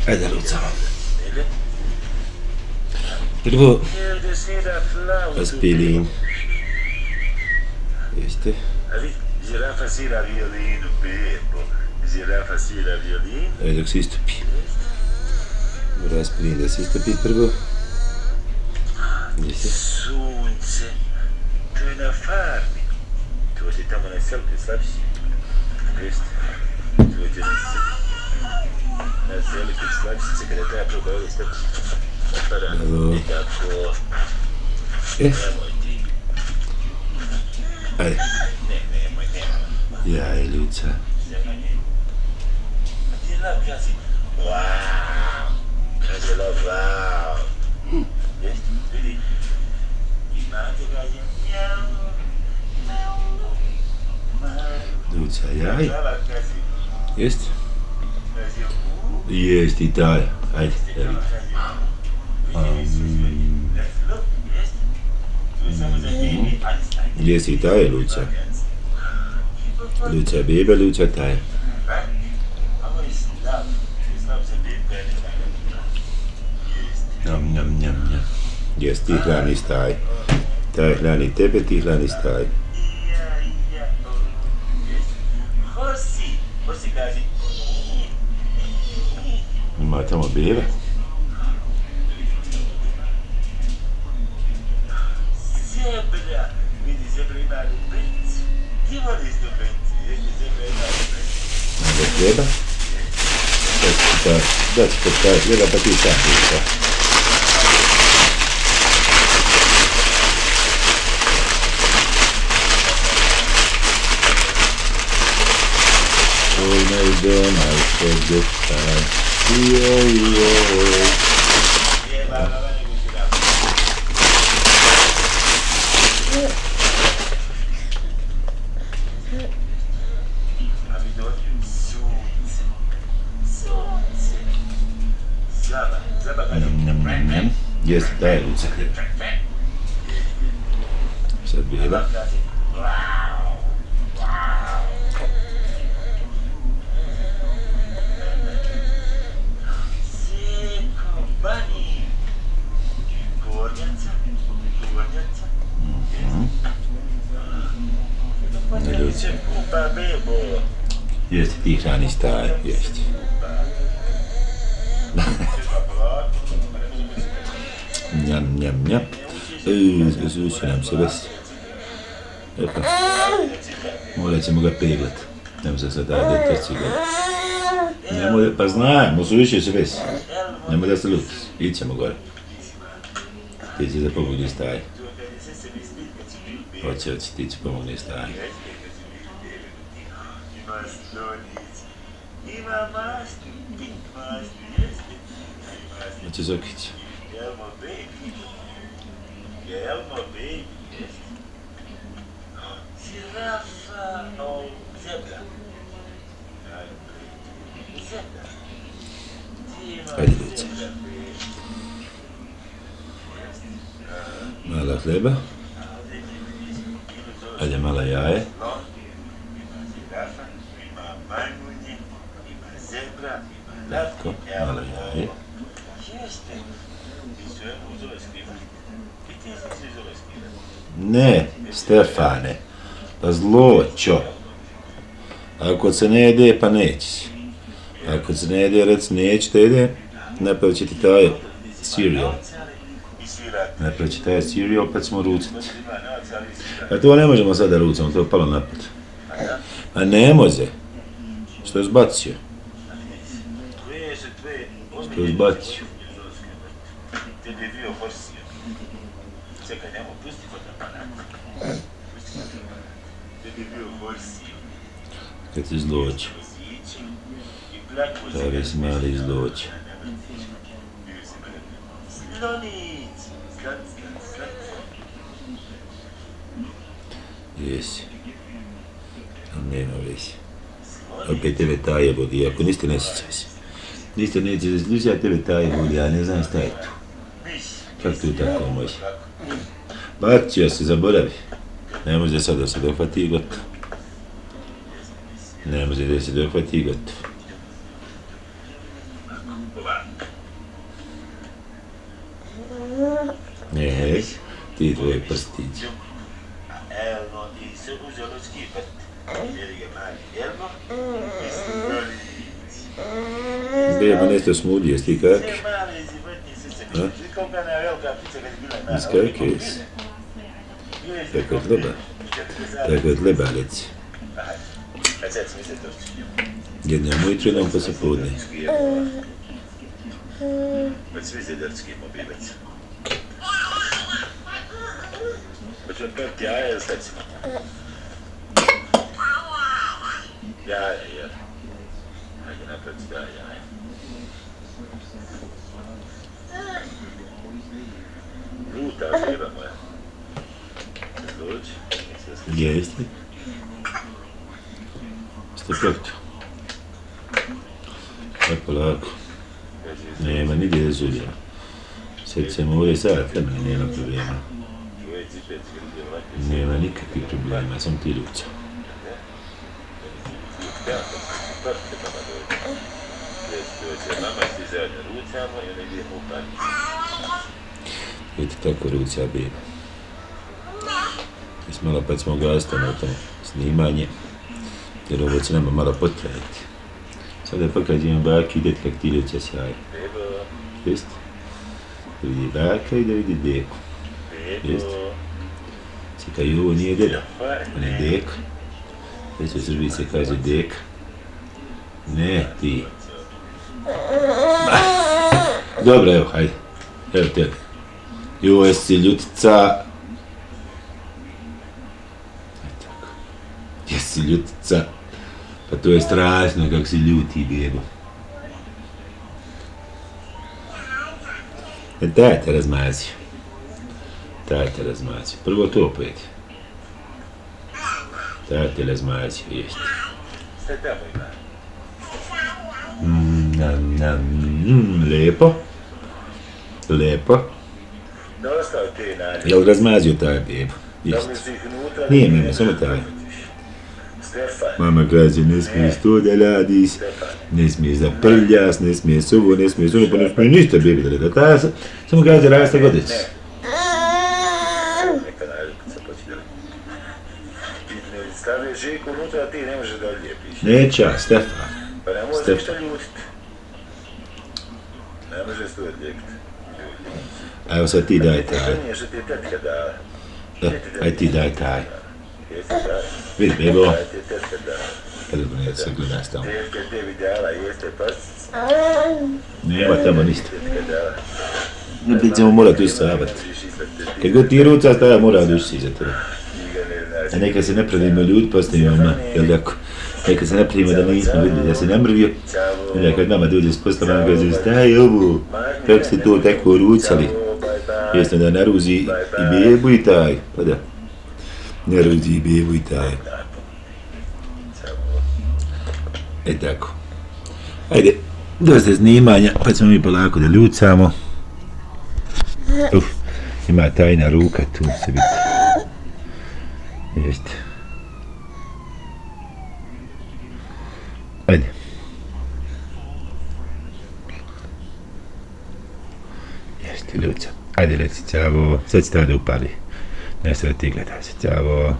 Ajde, Luca. Prvo, aspirin. Jeste. Girafa svira violinu, Pepo. Girafa svira violinu. Ajde, dok se istupi. Mora aspirin da se istupi prvo. Jeste. Sunce, to je na farmi. To ti tamo na selu, ti slabiš? Jeste. To ti na selu, ti slabiš se kada treba probaviti s tako. I tako. Nemoj ti. Ajde. Nemoj. Jaj, Luca. Ti lav kazi. Wow. Kaže lav, wow. Jeste, vidi. Imate kaže, mjau. Luca, jaj. Jeste? Jeste i taj. Ajde, evo. Jeste i taj, Luca. Luca bebe, Luca taj. Njam. Jeste, ti hrani staj. Taj hrani tebe, ti hrani staj. Ima tamo bebe. Zebra. Vidi, zebra ima lupenci. Ti voliš lupenci, jeste zebra ima lupenci. Ajde, hljeba. Da ću postaviti hljeba, pa ti sam Luca. All my donuts for the time. Joj. Njam. Jeste, daj Luca hljeba. Sad bijela. Luca. Jeste, ti hrani staj, jeste. Njam. Suši nam se vesi. Epa. Morat ćemo ga peglat. Nemo se sad daj trci ga. Pa znam, suši se vesi. Nemo da se luti. Ićemo gore. Ti će da pomogni staj. Hoće, ti će pomogni staj. Hoće Zokić. Elmo baby, girafa, zebra. Ajde, Luca. Mala hleba. Ajde, mala jaje. Ima majmunje, ima zebra, ima Tako, mala jaje. Jeste. Ti su uzove skrivati. I ti si uzove skrivati. Ne, Stefane. Pa zloćo. Ako se ne jede, pa neće si. Ako se ne jede, reci neće da jede, napravit će ti taj cereal. Napravit će taj cereal, pa ćemo rucati. A to ne možemo sada rucamo, to je palo napad. A ne može. Što je zbacio? Što je zbacio? Tebi je bio forsio. Čekaj, nemo, pusti fotoaparat. Tebi je bio forsio. Kad si zloće. Pravi si mali zloće. Slonić! Slat. Jesi. Nema vezi. Opet tebe taje boli, iako niste ne sjećaj se. Niste neće da slušaj, tebe taje boli, ja ne znam šta je tu. Kako tu tako može? Bacio se, zaboravi. Ne može sad da se dohvati i gotovo. Ne može da se dohvati i gotovo. Ti tvoji prstići. Elmo i se uzeo ljudski prst. Jer je mali Elmo i smolić. Beba, nešto smudi, jesi ti kaki? Sve male životinje su se gledali. Kao ona velika ptica kad je bila mala. Jesi kaki, jesi? Tako je tleba. Tako je tleba, reci. A sad smisle to što Jednom ujutru, jednom poslijepodne. Od svi zederski mobilac. Hoćemo pevati jaja ili sad ćemo? Jaja, jel? Hajde napraviti da jaja. Žuta beba moja. Zluči. Jeste? Ste pekto? Tako lako. Nema ni djezulja. Sad ćemo ovdje sad, nema problema. Nema nikakvih problema, sam ti ljuca. Vidite tako ruca beba. Malo pa ćemo gasiti na to snimanje, jer ovo će nama malo potrajati. Sada pokažem baki i deti kak ti ljuca sjaju. Jeste? Da vidi baka i da vidi deku. Jeste? Seka i ovo nije deda, on je deka. Već u Srbiji se kaže deka. Ne, ti. Dobro, evo, hajde. Evo tebe. Joj, si ljutica. Jesi ljutica. Pa to je strašno kako si ljuti, bebo. Daj te razmazio. Daj te razmazio. Prvo to opet. Daj te razmazio, jeste. Sve tamo ima. Lepo. Lepo. Dostao te nalje. Jel razmazio taj bebo? Jeste. Nije mene, samo taj. Mama kaže, ne smiješ to da radiš, ne smiješ da prljaš, ne smiješ ovo, ne smiješ ono, pa ne smiješ ništa bebi da reda. Ta samo kaže, radi šta god ćeš. Neka naljubka se počne. Stavljaj žiku unutra, a ti ne možeš da odlijepiš. Neća, Stefan. Pa ne možeš ništa ljutiti. Ne možeš to odlijepiti. A evo sad ti daj taj. To nije što ti je tetka dala. Aj ti daj taj. Jesi dala? Vidi bebo. Daj ti je tetka dala. Kada bi ne se gledaš tamo. Tetka tebi dala, jeste pastice. Nema tamo ništa. Tetka dala. Ne bi ćemo morat usabati. Kad god ti ruca staja mora duši za tebe. A neka se ne pravimo ljudi, postavimo ma, jel tako? Neka se ne pravimo da nismo vidjeli, da se namrvio. I da kad mama dođe s postavama, kaže, staj ovo, kako ste to tako rucali? Jesno da naruzi i bebu i taj, pa da. Naruzi i bebu i taj. E tako. Ajde, dosta snimanja, pa ćemo mi polako da ljucamo. Ima tajna ruka tu, se vidi. Jeste. Ajde. Jeste, ljuca. Ajde, reci, ćavo. Sad će to da upali. Ne sad ti gledaj se, ćavo.